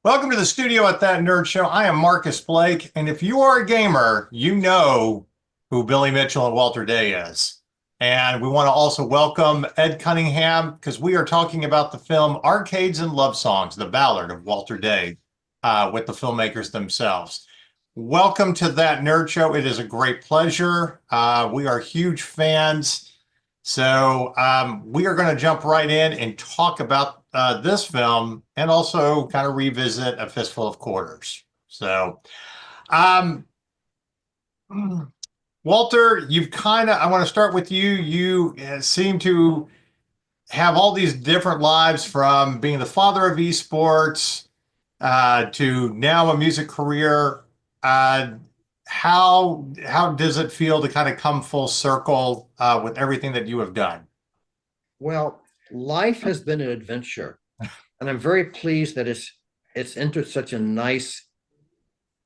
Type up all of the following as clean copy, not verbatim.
Welcome to the studio at That Nerd Show. I am Marcus Blake, and if you are a gamer, you know who Billy Mitchell and Walter Day is. And we want to also welcome Ed Cunningham because we are talking about the film Arcades and Love Songs, The Ballard of Walter Day, with the filmmakers themselves. Welcome to That Nerd Show. It is a great pleasure. We are huge fans. So we are going to jump right in and talk about this film and also kind of revisit A Fistful of Quarters. So, um, Walter, I want to start with you. You seem to have all these different lives from being the father of eSports to now a music career. Uh, how does it feel to kind of come full circle with everything that you have done? Well, life has been an adventure, and I'm very pleased that it's entered such a nice,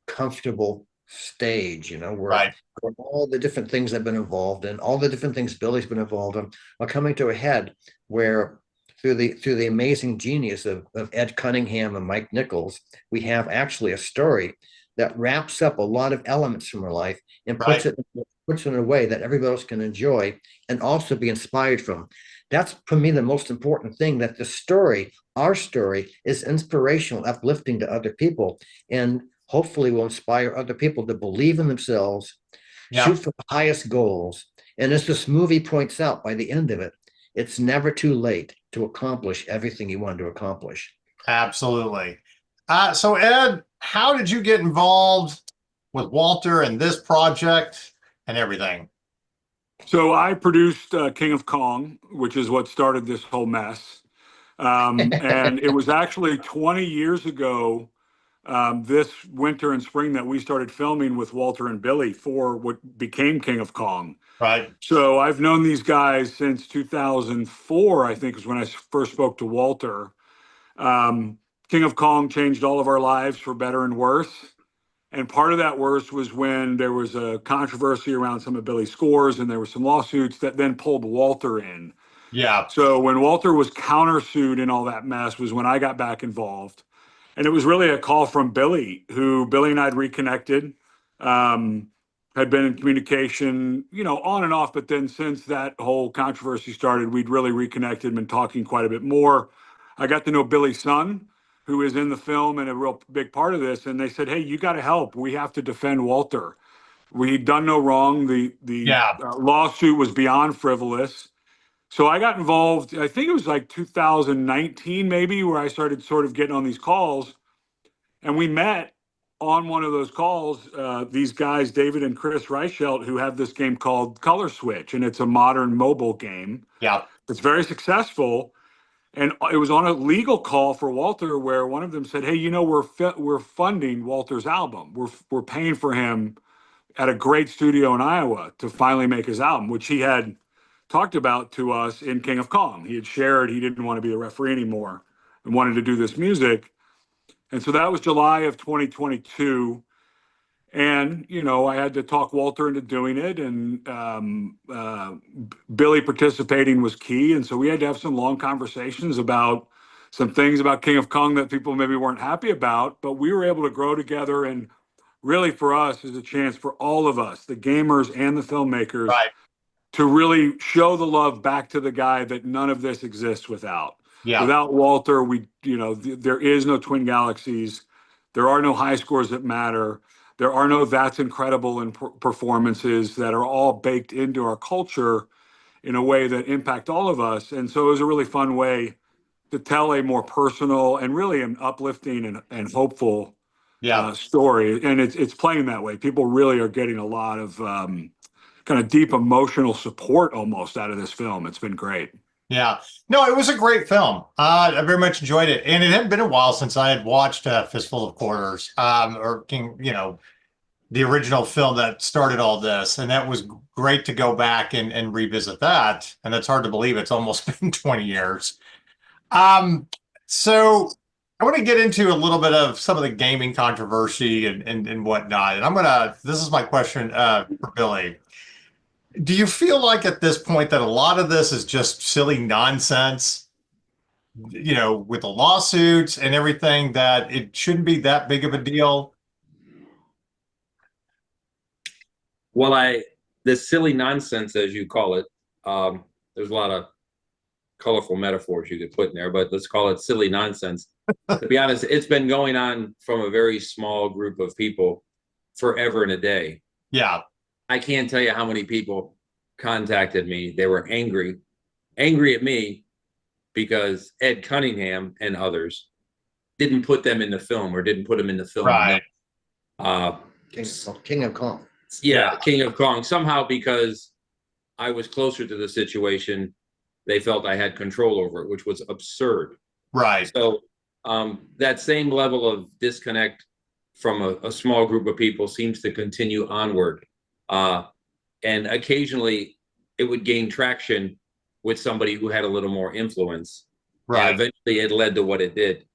comfortable stage, Right. where all the different things I've been involved in, all the different things Billy's been involved in, are coming to a head where through the amazing genius of Ed Cunningham and Mike Nichols, we have actually a story that wraps up a lot of elements from our life and Right. puts it in a way that everybody else can enjoy and also be inspired from. That's for me the most important thing, that the story, our story, is inspirational, uplifting to other people, and hopefully will inspire other people to believe in themselves, Yeah. shoot for the highest goals. And as this movie points out, by the end of it, it's never too late to accomplish everything you want to accomplish. Absolutely. So Ed, how did you get involved with Walter and this project and everything? So I produced King of Kong, which is what started this whole mess. And it was actually 20 years ago, this winter and spring, that we started filming with Walter and Billy for what became King of Kong. Right. So I've known these guys since 2004, I think is when I first spoke to Walter. King of Kong changed all of our lives for better and worse. And part of that worse was when there was a controversy around some of Billy's scores, and there were some lawsuits that then pulled Walter in. Yeah. So when Walter was countersued in all that mess was when I got back involved. And it was really a call from Billy, who Billy and I had reconnected, had been in communication, on and off. But then since that whole controversy started, we'd really reconnected, been talking quite a bit more. I got to know Billy's son, who is in the film and a real big part of this. And they said, hey, you got to help. We have to defend Walter. We'd done no wrong. The Yeah. lawsuit was beyond frivolous. So I got involved, I think it was like 2019 maybe, where I started sort of getting on these calls. And we met on one of those calls, these guys, David and Chris Reichelt, who have this game called Color Switch. And it's a modern mobile game. Yeah. It's very successful. And it was on a legal call for Walter where one of them said, hey, we're funding Walter's album. We're paying for him at a great studio in Iowa to finally make his album, which he had talked about to us in King of Kong. He had shared he didn't want to be a referee anymore and wanted to do this music. And so that was July of 2022. And, I had to talk Walter into doing it. And Billy participating was key. And so we had to have some long conversations about some things about King of Kong that people maybe weren't happy about. But we were able to grow together. And really for us is a chance for all of us, the gamers and the filmmakers, Right. to really show the love back to the guy that none of this exists without. Yeah. Without Walter, there is no Twin Galaxies. There are no high scores that matter. There are no That's Incredible in performances that are all baked into our culture in a way that impact all of us. And so it was a really fun way to tell a more personal and really an uplifting and hopeful Yeah. story. And it's playing that way. People really are getting a lot of kind of deep emotional support almost out of this film. It's been great. Yeah. No, it was a great film. I very much enjoyed it. And it had been a while since I had watched Fistful of Quarters, or King, the original film that started all this. And that was great to go back and revisit that. And it's hard to believe it's almost been 20 years. So I want to get into a little bit of some of the gaming controversy and whatnot. And this is my question for Billy. Do you feel like at this point that a lot of this is just silly nonsense you know, with the lawsuits and everything, that it shouldn't be that big of a deal? Well, this silly nonsense, as you call it, there's a lot of colorful metaphors you could put in there, but let's call it silly nonsense. To be honest, it's been going on from a very small group of people forever and a day. Yeah, I can't tell you how many people contacted me. They were angry at me because Ed Cunningham and others didn't put them in the film, or didn't put them in the film. right. King of Kong. Yeah, King of Kong. Somehow, because I was closer to the situation, they felt I had control over it, which was absurd. Right. So that same level of disconnect from a small group of people seems to continue onward. And occasionally it would gain traction with somebody who had a little more influence. Right. And eventually it led to what it did.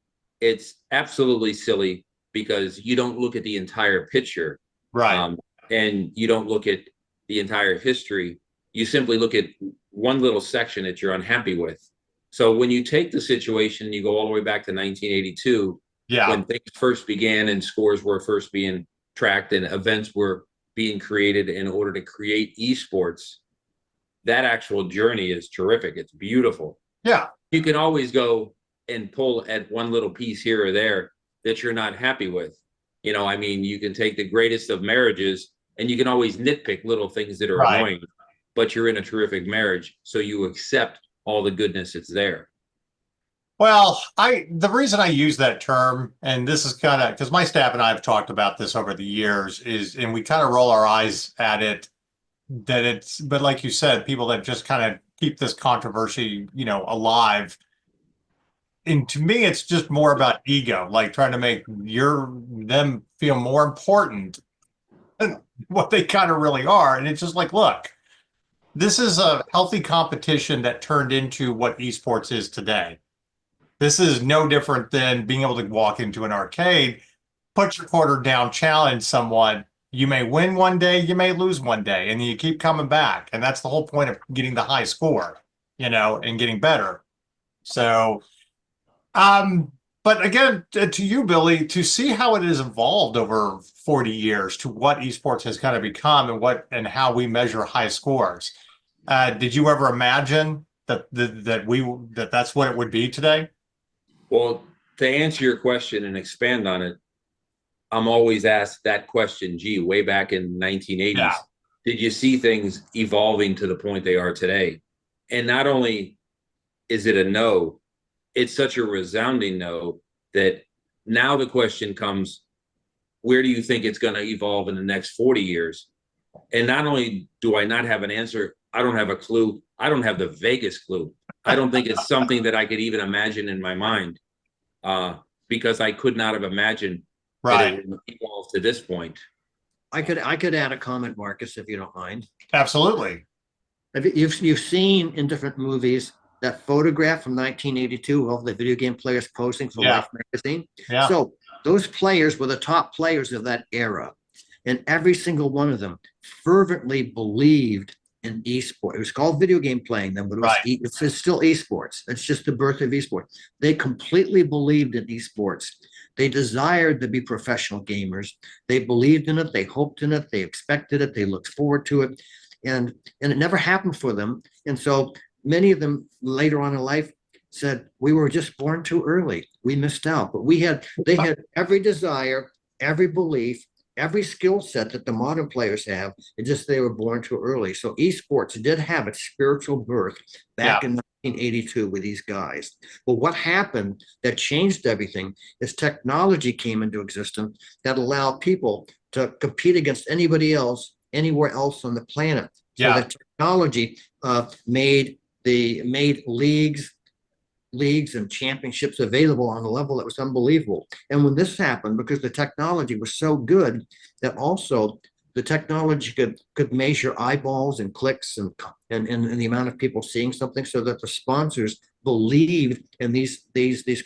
It's absolutely silly because you don't look at the entire picture. Right. And you don't look at the entire history. You simply look at one little section that you're unhappy with. So when you take the situation, you go all the way back to 1982, Yeah. when things first began and scores were first being tracked and events were being created in order to create eSports. That actual journey is terrific. It's beautiful. Yeah. You can always go and pull at one little piece here or there that you're not happy with. You know, I mean, you can take the greatest of marriages and you can always nitpick little things that are Right. annoying, but you're in a terrific marriage, so you accept all the goodness that's there. Well, the reason I use that term, and this is kind of because my staff and I have talked about this over the years, and we kind of roll our eyes at it, but like you said, people that just kind of keep this controversy, you know, alive. And to me, it's just more about ego, like trying to make them feel more important than what they kind of really are. And it's just like, look, this is a healthy competition that turned into what esports is today. This is no different than being able to walk into an arcade, put your quarter down, challenge someone. You may win one day, you may lose one day, and you keep coming back. And that's the whole point of getting the high score, you know, and getting better. So, but again, to you, Billy, to see how it has evolved over 40 years to what esports has kind of become and how we measure high scores. Did you ever imagine that's what it would be today? Well, to answer your question and expand on it, I'm always asked that question, gee, way back in the 1980s, Yeah. did you see things evolving to the point they are today? And not only is it a no, it's such a resounding no that now the question comes, where do you think it's going to evolve in the next 40 years? And not only do I not have an answer, I don't have a clue. I don't have the vaguest clue. I don't think it's something that I could even imagine in my mind, because I could not have imagined that it would evolve to this point. I could add a comment, Marcus, if you don't mind. Absolutely. You've seen in different movies that photograph from 1982 of the video game players posing for Yeah. Life magazine. Yeah. So those players were the top players of that era, and every single one of them fervently believed in esports. It was called video game playing then, but it's still esports. It's just the birth of esports. They completely believed in esports. They desired to be professional gamers. They believed in it. They hoped in it. They expected it. They looked forward to it. And it never happened for them. And so many of them later on in life said, we were just born too early. We missed out. But they had every desire, every belief, every skill set that the modern players have. It's just they were born too early. So esports did have its spiritual birth back in 1982 with these guys. But what happened that changed everything is technology came into existence that allowed people to compete against anybody else, anywhere else on the planet. So the technology made leagues and championships available on a level that was unbelievable. And when this happened, because the technology was so good that also the technology could measure eyeballs and clicks and the amount of people seeing something, so that the sponsors believed in these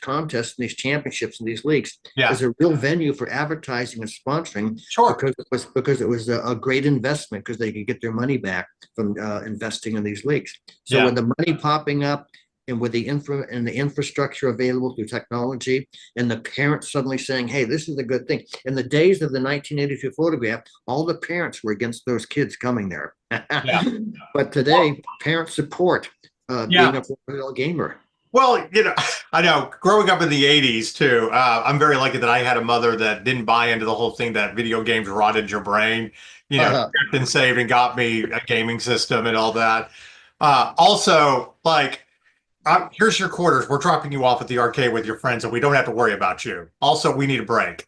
contests and these championships and these leagues as a real venue for advertising and sponsoring. Sure. Because it was a great investment, because they could get their money back from investing in these leagues. So with the money popping up and with the infrastructure available through technology, and the parents suddenly saying, "Hey, this is a good thing." In the days of the 1982 photograph, all the parents were against those kids coming there. Yeah. But today, parents support being a real gamer. Well, I know growing up in the 80s too, I'm very lucky that I had a mother that didn't buy into the whole thing that video games rotted your brain, kept and saved and got me a gaming system and all that. Also, like, here's your quarters. We're dropping you off at the arcade with your friends and we don't have to worry about you. Also, we need a break.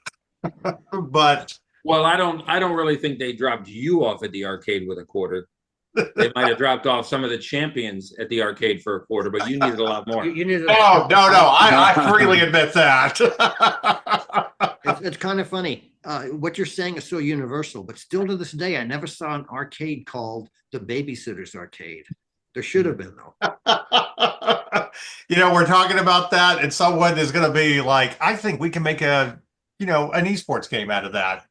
But Well, I don't really think they dropped you off at the arcade with a quarter. They might have dropped off some of the champions at the arcade for a quarter, but you needed a lot more. You needed no. I freely admit that. It's kind of funny. What you're saying is so universal, but still to this day, I never saw an arcade called the Babysitter's Arcade. There should have been, though. We're talking about that, and someone is going to be like, I think we can make an esports game out of that.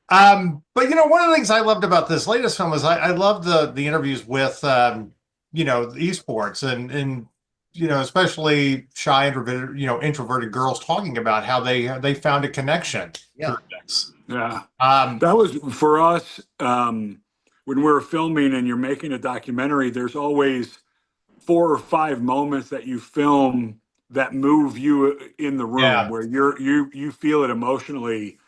But one of the things I loved about this latest film was I loved the interviews with the esports and especially shy introverted girls talking about how they found a connection. Yeah. Yeah. That was for us, when we're filming and you're making a documentary, there's always 4 or 5 moments that you film that move you in the room where you feel it emotionally.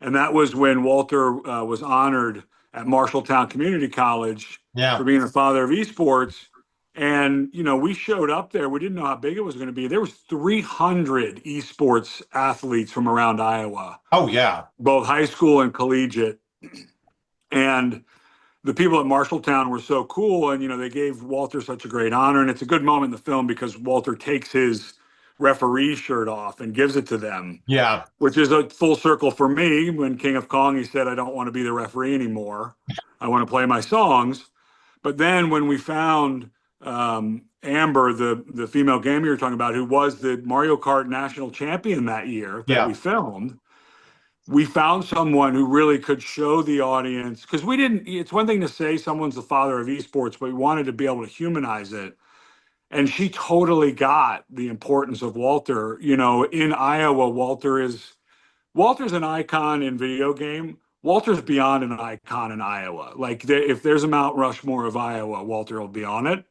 And that was when Walter was honored at Marshalltown Community College for being a father of esports. And, we showed up there. We didn't know how big it was going to be. There was 300 esports athletes from around Iowa. Oh, yeah. Both high school and collegiate. And the people at Marshalltown were so cool. And, they gave Walter such a great honor. And it's a good moment in the film because Walter takes his referee shirt off and gives it to them. Yeah. Which is a full circle for me. When King of Kong, he said, I don't want to be the referee anymore. I want to play my songs. But then when we found Amber, the female gamer you're talking about, who was the Mario Kart national champion that year that we filmed, we found someone who really could show the audience, because it's one thing to say someone's the father of esports, but we wanted to be able to humanize it. And she totally got the importance of Walter. In Iowa, Walter's an icon in video game. Walter's beyond an icon in Iowa. Like if there's a Mount Rushmore of Iowa, Walter will be on it.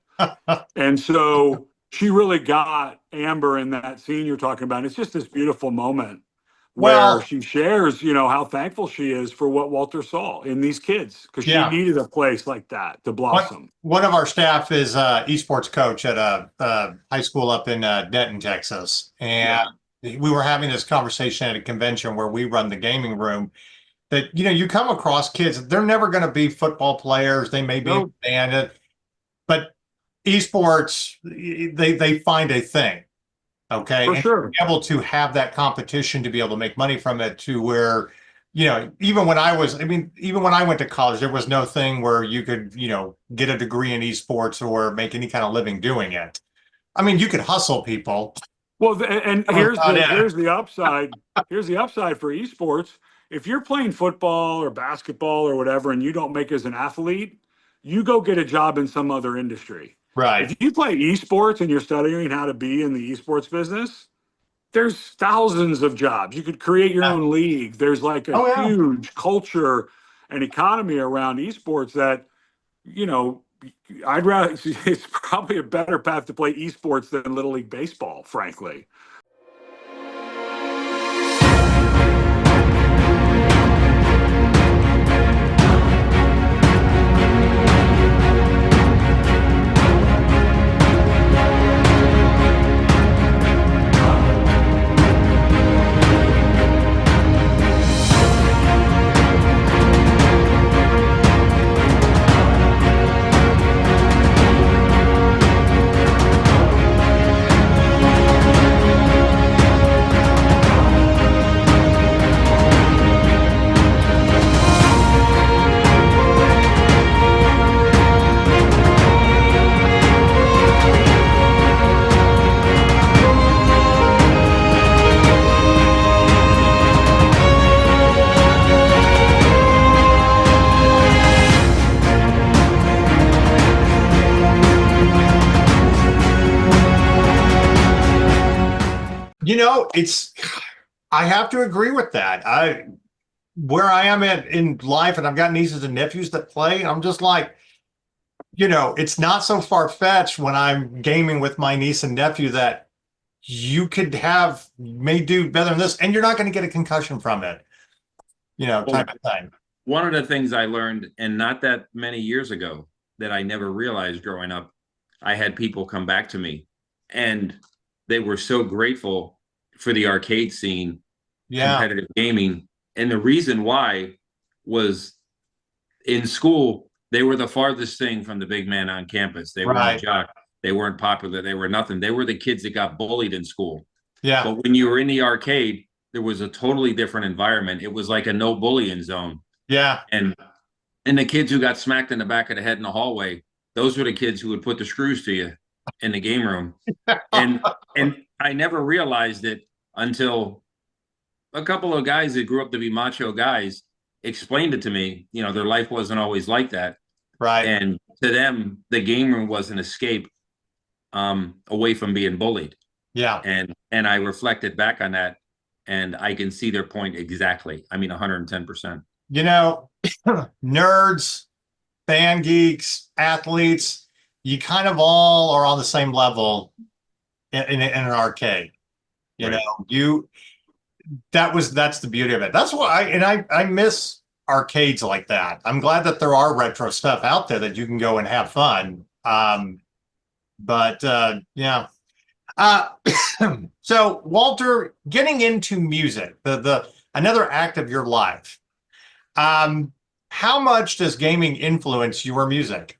And so she really got Amber in that scene you're talking about. It's just this beautiful moment where she shares, how thankful she is for what Walter saw in these kids, because she needed a place like that to blossom. One of our staff is esports coach at a high school up in Denton, Texas. And we were having this conversation at a convention where we run the gaming room that, you come across kids, they're never going to be football players. They may be a band, but esports, they find a thing. Okay. For sure. Be able to have that competition, to be able to make money from it, to where, even when I went to college, there was no thing where you could, get a degree in esports or make any kind of living doing it. I mean, you could hustle people. Well, and here's the upside. Here's the upside for esports. If you're playing football or basketball or whatever, and you don't make as an athlete, you go get a job in some other industry. Right. If you play esports and you're studying how to be in the esports business, there's thousands of jobs. You could create your own league. There's like a huge culture and economy around esports that, I'd rather, it's probably a better path to play esports than Little League Baseball, frankly. You know, I have to agree with that. Where I am at in life, and I've got nieces and nephews that play, I'm just like, it's not so far-fetched when I'm gaming with my niece and nephew that you may do better than this, and you're not going to get a concussion from it, type of thing. One of the things I learned, and not that many years ago, that I never realized growing up, I had people come back to me and they were so grateful for the arcade scene, competitive gaming. And the reason why was in school, they were the farthest thing from the big man on campus. They weren't a jock. They weren't popular. They were nothing. They were the kids that got bullied in school. Yeah. But when you were in the arcade, there was a totally different environment. It was like a no bullying zone. Yeah. And the kids who got smacked in the back of the head in the hallway, those were the kids who would put the screws to you in the game room. And I never realized it until a couple of guys that grew up to be macho guys explained it to me. Their life wasn't always like that. Right. And to them, the game room was an escape away from being bullied. Yeah. And I reflected back on that, and I can see their point exactly. I mean, 110%. Nerds, fan geeks, athletes, you kind of all are on the same level in an arcade. That's the beauty of it. That's why I miss arcades like that. I'm glad that there are retro stuff out there that you can go and have fun. Yeah. So Walter, getting into music, the another act of your life. How much does gaming influence your music?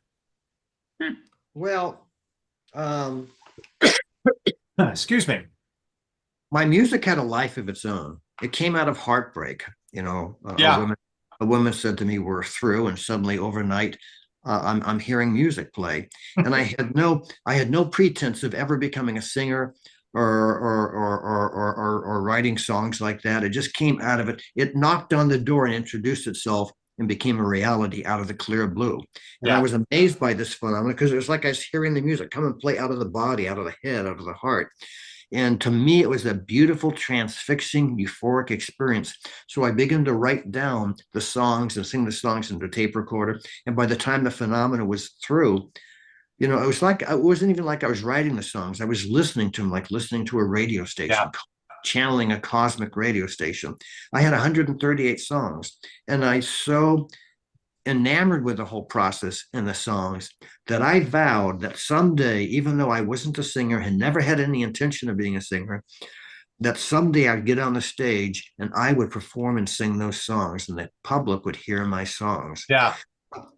Well, Excuse me. my music had a life of its own. It came out of heartbreak. A woman said to me, "We're through," and suddenly overnight, I'm hearing music play, and I had no pretense of ever becoming a singer or writing songs like that. It just came out of it. It knocked on the door and introduced itself and became a reality out of the clear blue. And I was amazed by this phenomenon because it was like I was hearing the music come and play out of the body, out of the head, out of the heart. And to me, it was a beautiful, transfixing, euphoric experience. So I began to write down the songs and sing the songs into a tape recorder. And by the time the phenomenon was through, it wasn't even like I was writing the songs. I was listening to them, like listening to a radio station, channeling a cosmic radio station. I had 138 songs, and I so enamored with the whole process and the songs that I vowed that someday, even though I wasn't a singer and never had any intention of being a singer, that someday I'd get on the stage and I would perform and sing those songs, and the public would hear my songs. Yeah.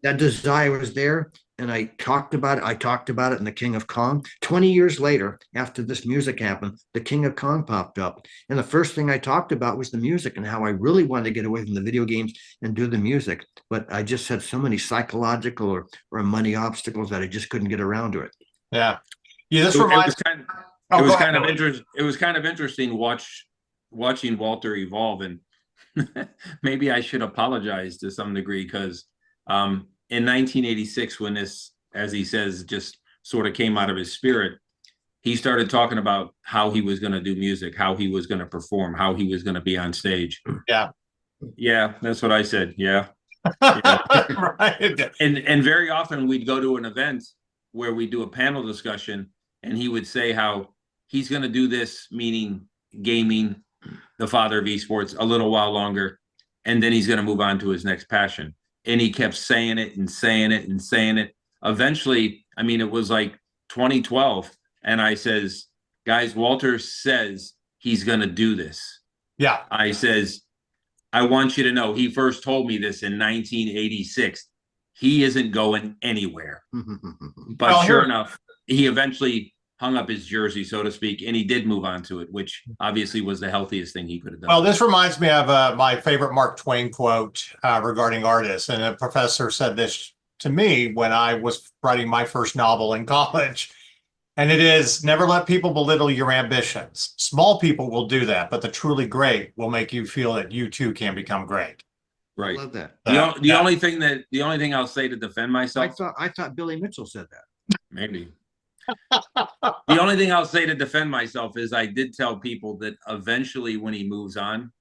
That desire was there, and I talked about it. I talked about it in The King of Kong. 20 years later, after this music happened, The King of Kong popped up. And the first thing I talked about was the music and how I really wanted to get away from the video games and do the music. But I just had so many psychological or money obstacles that I just couldn't get around to it. Yeah. This reminds me. It was kind of interesting watching Walter evolve, and maybe I should apologize to some degree because in 1986, when this, as he says, just sort of came out of his spirit, he started talking about how he was going to do music, how he was going to perform, how he was going to be on stage. Yeah. Yeah, that's what I said. Yeah. Right. And very often we'd go to an event where we do a panel discussion, and he would say how he's going to do this, meaning gaming, the father of esports, a little while longer, and then he's going to move on to his next passion. And he kept saying it and saying it and saying it. Eventually, I mean, it was like 2012. And I says, guys, Walter says he's going to do this. Yeah. I says, I want you to know, he first told me this in 1986. He isn't going anywhere. But sure enough, he eventually hung up his jersey, so to speak, and he did move on to it, which obviously was the healthiest thing he could have done. Well, this reminds me of my favorite Mark Twain quote regarding artists. And a professor said this to me when I was writing my first novel in college. And it is, never let people belittle your ambitions. Small people will do that, but the truly great will make you feel that you too can become great. Right. I love that. The only thing I'll say to defend myself. I thought Billy Mitchell said that. Maybe. The only thing I'll say to defend myself is I did tell people that eventually when he moves on,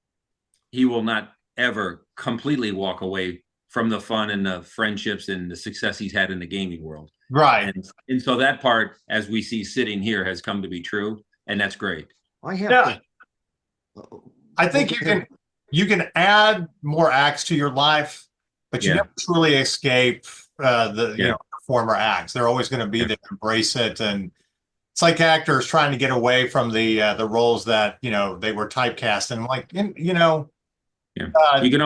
he will not ever completely walk away from the fun and the friendships and the success he's had in the gaming world. Right. And so that part, as we see sitting here, has come to be true, and that's great. I have Yeah. to. I think you can add more acts to your life, but you Yeah. never truly escape the Yeah. former acts. They're always going to be there, embrace it, and it's like actors trying to get away from the roles that they were typecast in. Like Yeah. You can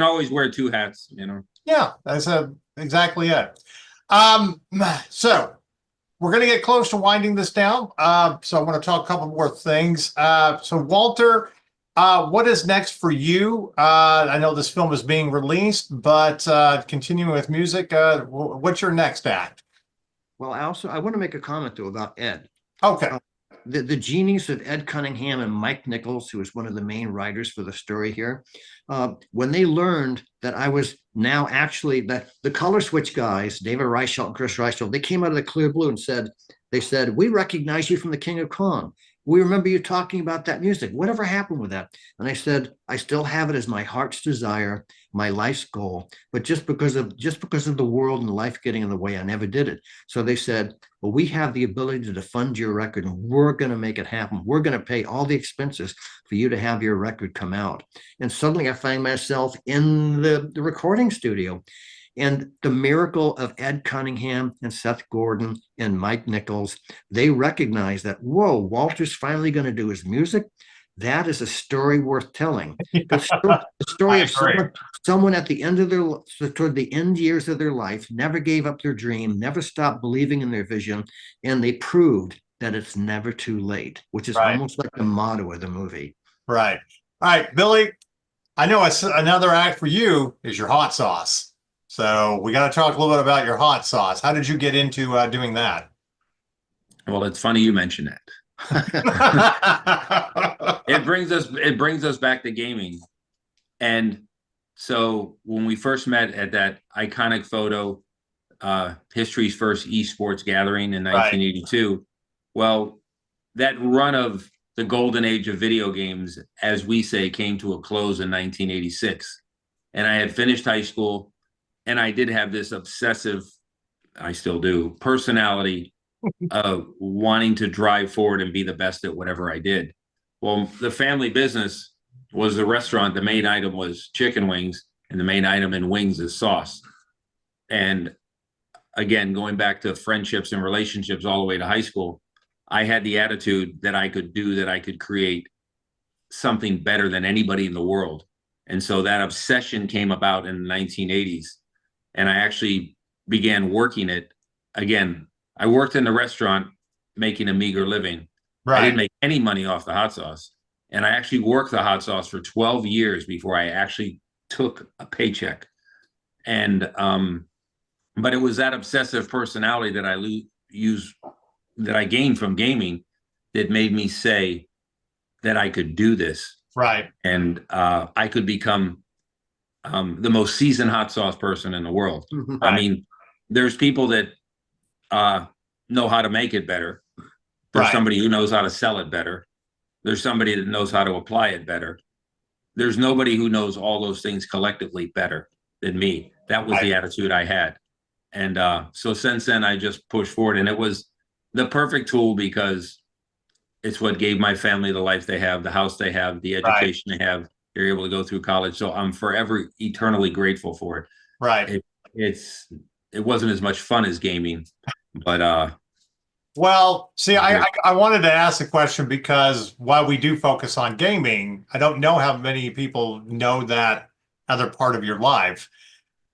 always wear two hats, yeah, that's exactly it. So we're going to get close to winding this down. So I want to talk a couple more things. So Walter, what is next for you? I know this film is being released, but continuing with music, what's your next act? Well, I want to make a comment though about Ed. Okay. The genius of Ed Cunningham and Mike Nichols, who is one of the main writers for the story here, when they learned that I was now actually the color switch guys, David Reichelt and Chris Reichelt, they came out of the clear blue and said, we recognize you from the King of Kong. We remember you talking about that music. Whatever happened with that? And I said, I still have it as my heart's desire, my life's goal. But just because of the world and life getting in the way, I never did it. So they said, well, we have the ability to fund your record and we're going to make it happen. We're going to pay all the expenses for you to have your record come out. And suddenly I find myself in the recording studio. And the miracle of Ed Cunningham and Seth Gordon and Mike Nichols, they recognize that, whoa, Walter's finally going to do his music. That is a story worth telling. The story of someone at the end of toward the end years of their life, never gave up their dream, never stopped believing in their vision, and they proved that it's never too late, which is almost like the motto of the movie. Right. All right, Billy, I know another act for you is your hot sauce. So we got to talk a little bit about your hot sauce. How did you get into doing that? Well, it's funny you mention that. It brings us back to gaming. And so when we first met at that iconic photo, history's first eSports gathering in 1982, well, that run of the golden age of video games, as we say, came to a close in 1986. And I had finished high school, and I did have this obsessive, I still do, personality of wanting to drive forward and be the best at whatever I did. Well, the family business was the restaurant. The main item was chicken wings, and the main item in wings is sauce. And again, going back to friendships and relationships all the way to high school, I had the attitude that I could create something better than anybody in the world. And so that obsession came about in the 1980s. And I actually began working it. Again, I worked in the restaurant making a meager living. I didn't make any money off the hot sauce. And I actually worked the hot sauce for 12 years before I actually took a paycheck. And but it was that obsessive personality that I gained from gaming that made me say that I could do this. Right. And I could become the most seasoned hot sauce person in the world. I mean, there's people that know how to make it better. There's somebody who knows how to sell it better. There's somebody that knows how to apply it better. There's nobody who knows all those things collectively better than me. That was the attitude I had. And so since then, I just pushed forward, and it was the perfect tool because it's what gave my family the life they have, the house they have, the education they have. They're able to go through college. So I'm forever eternally grateful for it. Right. It wasn't as much fun as gaming, but well, see, I wanted to ask the question because while we do focus on gaming, I don't know how many people know that other part of your life.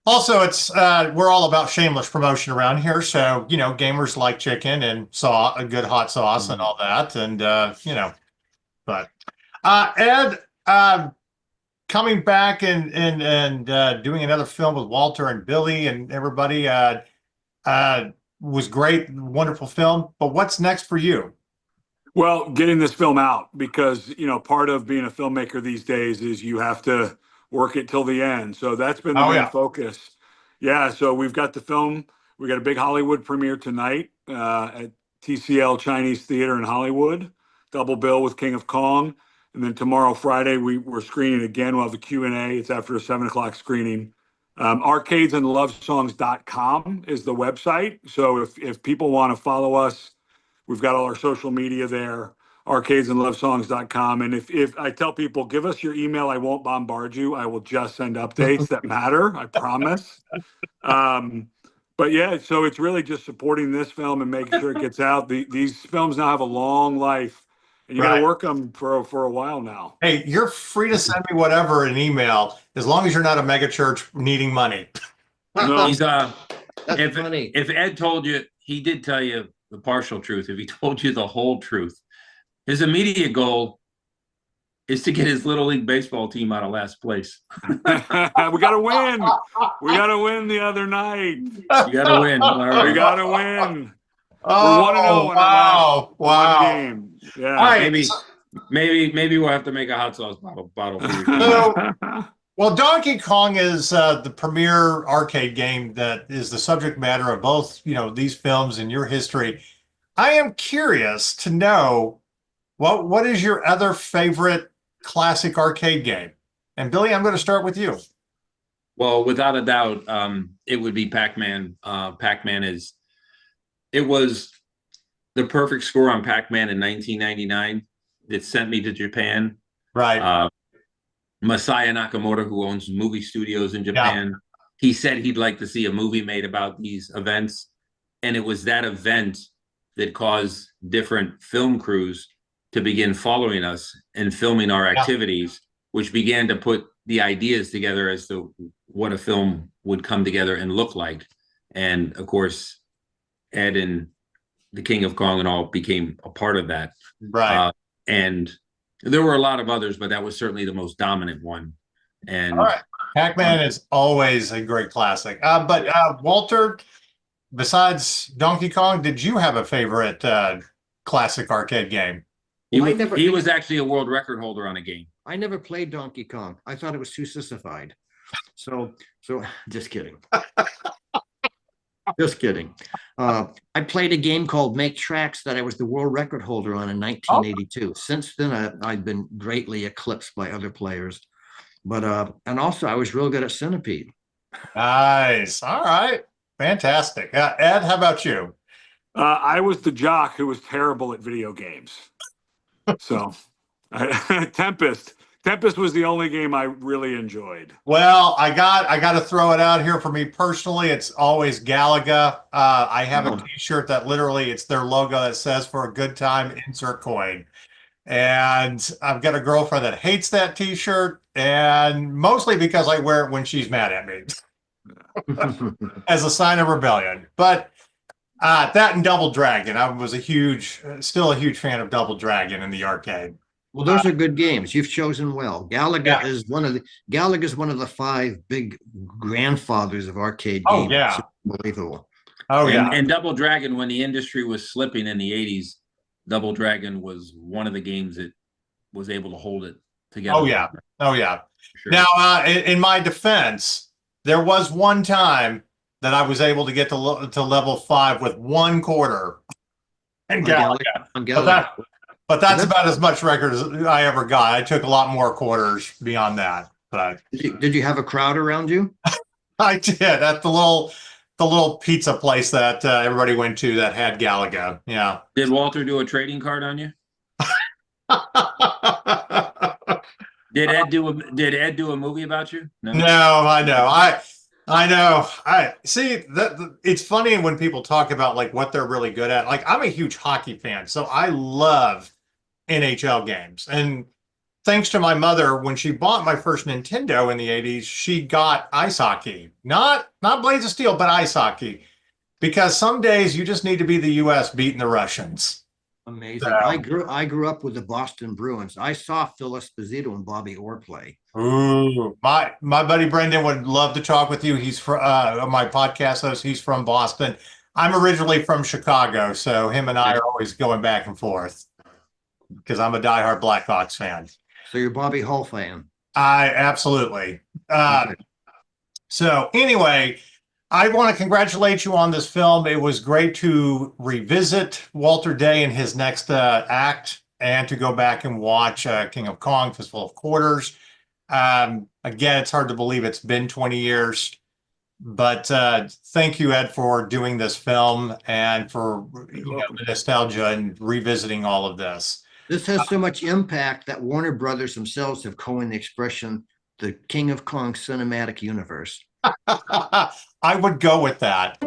Also, it's we're all about shameless promotion around here. So, gamers like chicken and saw a good hot sauce and all that. And, but Ed, coming back and doing another film with Walter and Billy and everybody was great, wonderful film. But what's next for you? Well, getting this film out, because, part of being a filmmaker these days is you have to work it till the end. So that's been the main focus. Yeah. So we've got the film. We got a big Hollywood premiere tonight at TCL Chinese Theater in Hollywood, double bill with King of Kong. And then tomorrow, Friday, we're screening again. We'll have the Q&A. It's after a 7 o'clock screening. Arcadesandlovesongs.com is the website. So if people want to follow us, we've got all our social media there, arcadesandlovesongs.com. And if I tell people, give us your email, I won't bombard you. I will just send updates that matter. I promise. But yeah, so it's really just supporting this film and making sure it gets out. These films now have a long life, and you got to Right. work them for a while now. Hey, you're free to send me whatever an email as long as you're not a mega church needing money. No. He's That's if funny. if Ed told you, he did tell you the partial truth. If he told you the whole truth, his immediate goal is to get his little league baseball team out of last place. We got to win. We got to win the other night. You got to win. All We right. got to win. Oh, We're 1-0 in our wow. last one Wow. game. Yeah. All right. Maybe we'll have to make a hot sauce bottle for you. So, well, Donkey Kong is the premier arcade game that is the subject matter of both, these films and your history. I am curious to know what is your other favorite classic arcade game? And Billy, I'm going to start with you. Well, without a doubt, it would be Pac-Man. It was the perfect score on Pac-Man in 1999 that sent me to Japan. Right. Masaya Nakamoto, who owns movie studios in Japan, he said he'd like to see a movie made about these events. And it was that event that caused different film crews to begin following us and filming our activities, which began to put the ideas together as to what a film would come together and look like. And of course, Ed and the King of Kong and all became a part of that. Right. And there were a lot of others, but that was certainly the most dominant one. And all right. Pac-Man is always a great classic. But Walter, besides Donkey Kong, did you have a favorite classic arcade game? he Well, was actually a world record holder on a game. I never played Donkey Kong. I thought it was too sissified. So just kidding. Just kidding. I played a game called Make Tracks that I was the world record holder on in 1982. Since then, I've been greatly eclipsed by other players. But and also I was real good at Centipede. Nice. All right. Fantastic. Ed, how about you? I was the jock who was terrible at video games. So, Tempest was the only game I really enjoyed. Well, I got to throw it out here for me personally. It's always Galaga. I have a T-shirt that literally it's their logo that says "For a good time, insert coin." And I've got a girlfriend that hates that T-shirt, and mostly because I wear it when she's mad at me as a sign of rebellion. But that and Double Dragon, I was still a huge fan of Double Dragon in the arcade. Well, those are good games. You've chosen well. Galaga is one of the 5 big grandfathers of arcade games. Oh yeah, it's unbelievable. Oh yeah, And Double Dragon, when the industry was slipping in the 80s, Double Dragon was one of the games that was able to hold it together. Oh yeah, oh yeah. Sure. Now, in my defense, there was one time that I was able to get to level 5 with 1 quarter. And Galaga. But that's about as much record as I ever got. I took a lot more quarters beyond that. But did you have a crowd around you? I did at the little pizza place that everybody went to that had Galaga. Yeah. Did Walter do a trading card on you? Did Ed do a movie about you? No, I know. I know. I see that it's funny when people talk about like what they're really good at. Like I'm a huge hockey fan, so I love NHL games. And thanks to my mother, when she bought my first Nintendo in the 80s, she got ice hockey. Not Blades of Steel, but ice hockey. Because some days you just need to be the US beating the Russians. Amazing. So, I grew up with the Boston Bruins. I saw Phil Esposito and Bobby Orr play. ooh, my buddy Brendan would love to talk with you. He's from my podcast host. He's from Boston. I'm originally from Chicago, so him and I are always going back and forth because I'm a diehard Blackhawks fan. So you're a Bobby Hull fan. I absolutely. Okay. So anyway, I want to congratulate you on this film. It was great to revisit Walter Day in his next act and to go back and watch King of Kong, Fistful of Quarters. Again, it's hard to believe it's been 20 years, but thank you, Ed, for doing this film and for the nostalgia and revisiting all of this. This has so much impact that Warner Brothers themselves have coined the expression, the King of Kong cinematic universe. I would go with that.